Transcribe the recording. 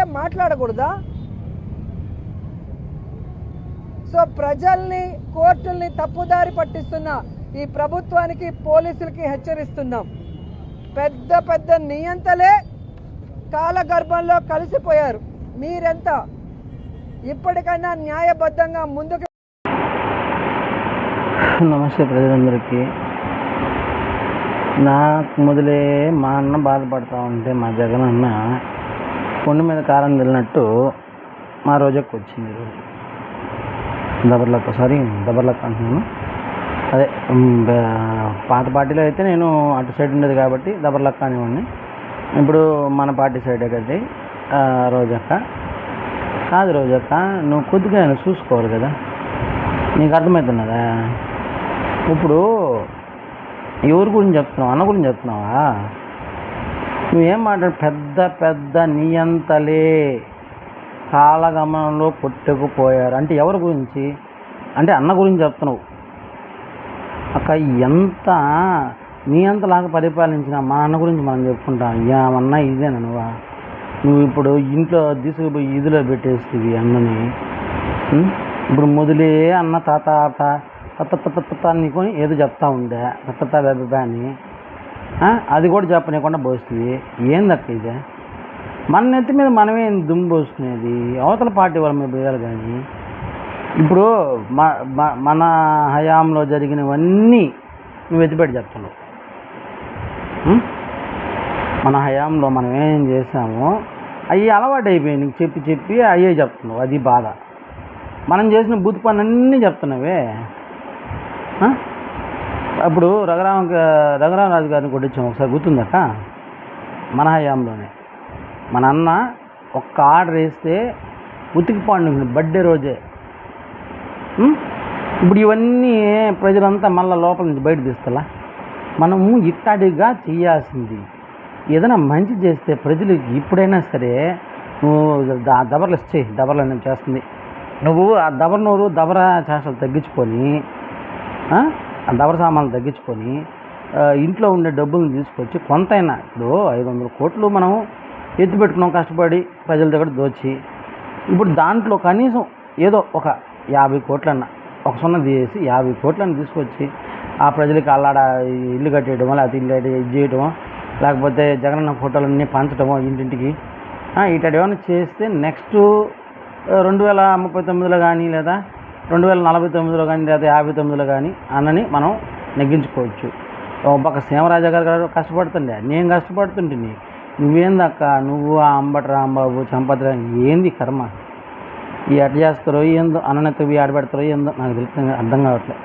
అంటే మాట్లాడకూడదా? సో ప్రజల్ని, కోర్టుల్ని తప్పుదారి పట్టిస్తున్న ఈ ప్రభుత్వానికి, పోలీసులకి హెచ్చరిస్తున్నాం. పెద్ద పెద్ద నియంతలే కాలగర్భంలో కలిసిపోయారు. మీరెంత? ఇప్పటికైనా న్యాయబద్ధంగా ముందుకు. నమస్తే ప్రజలందరికీ. నాకు మొదలే మా అన్న బాధపడతా ఉంటే మా జగన్ అన్న కొండ మీద కారం వెళ్ళినట్టు మా రోజుకి వచ్చింది ఈరోజు. దబర్లక్క అంటున్నాను. అదే పాత పార్టీలో అయితే నేను అటు సైడ్ ఉండేది కాబట్టి దబర్లక్క అనేవాడిని. ఇప్పుడు మన పార్టీ సైడే కదా రోజక్క. కాదు రోజక్క, నువ్వు కొద్దిగా చూసుకోవాలి కదా, నీకు అర్థమవుతున్నదా? ఇప్పుడు ఎవరి గురించి చెప్తున్నావు? అన్న గురించి చెప్తున్నావా? నువ్వేం మాట్లాడు? పెద్ద పెద్ద నియంతలే కాలగమనంలో కొట్టుకుపోయారు అంటే ఎవరి గురించి? అంటే అన్న గురించి చెప్తున్నావు. అక్క ఎంత నియంతలాగా పరిపాలించిన మా అన్న గురించి మనం చెప్పుకుంటాం. ఏమన్నా ఇదేనా నువ్వు ఇప్పుడు ఇంట్లో తీసుకుపోయి ఇదిలో పెట్టేస్తుంది అన్నని. ఇప్పుడు మొదలే అన్న తాత నీకు ఏదో చెప్తా ఉండే బెబ్బా అని, అది కూడా చెప్పనీయకుండా పోస్తుంది. ఏందక్క ఇదే? మన నెత్తి మీద మనమే దుమ్ము పోసుకునేది, అవతల పార్టీ వాళ్ళ మీద పోయాలి. కానీ ఇప్పుడు మన హయాంలో జరిగినవన్నీ నువ్వు ఎత్తిపెట్టి చెప్తున్నావు. మన హయాంలో మనం ఏం చేసామో అవి అలవాటు అయిపోయాయి నీకు చెప్పి చెప్పి అయ్యే చెప్తున్నావు. అది బాధ. మనం చేసిన బూత్ పనులన్నీ చెప్తున్నావే. అప్పుడు రఘురామరాజు గారిని కొట్టించాము ఒకసారి, గుర్తుందక్క? మన హయాంలోనే మన అన్న ఒక్క ఆర్డర్ వేస్తే ఉతికిపాండు బర్త్డే రోజే. ఇప్పుడు ఇవన్నీ ప్రజలంతా మళ్ళీ లోపల నుంచి బయట తీస్తలా? మనము ఇట్టడిగా చేయాల్సింది ఏదైనా మంచి చేస్తే ప్రజలకి ఇప్పుడైనా సరే నువ్వు దబర్లు ఇచ్చేయి. దబర్లు నేను చేస్తుంది నువ్వు ఆ దబర చేష్టలు తగ్గించుకొని, ఆ దబర సామాన్లు తగ్గించుకొని ఇంట్లో ఉండే డబ్బులను తీసుకొచ్చి కొంతైనా, ఇప్పుడు 500 కోట్లు మనం ఎత్తిపెట్టుకున్నాం కష్టపడి ప్రజల దగ్గర దోచి, ఇప్పుడు దాంట్లో కనీసం ఏదో ఒక 50 కోట్లన్నా, ఒక సున్నా తీసేసి 50 కోట్లను తీసుకొచ్చి ఆ ప్రజలకి అల్లాడ ఇల్లు కట్టేయడమో, లేకపోతే ఇల్లు ఇది చేయడమో, లేకపోతే జగనన్న ఫోటోలన్నీ పంచడమో ఇంటింటికి, ఇట్లాంటి ఏమైనా చేస్తే నెక్స్ట్ 2039లో కానీ, లేదా 2049లో కానీ, లేదా 59లో కానీ అన్నని మనం నెగ్గించుకోవచ్చు. ఒక సీమరాజా గారు కష్టపడుతుండే, నేను కష్టపడుతుంటే నువ్వేందక్క? నువ్వు ఆ అంబటి రాంబాబు, చంపతి ఏంది కర్మ? ఈ అటు చేస్తారో ఏందో, అన్ననెత్తవి ఆడబెడతారో ఏందో నాకు తెలిసిన అర్థం కావట్లేదు.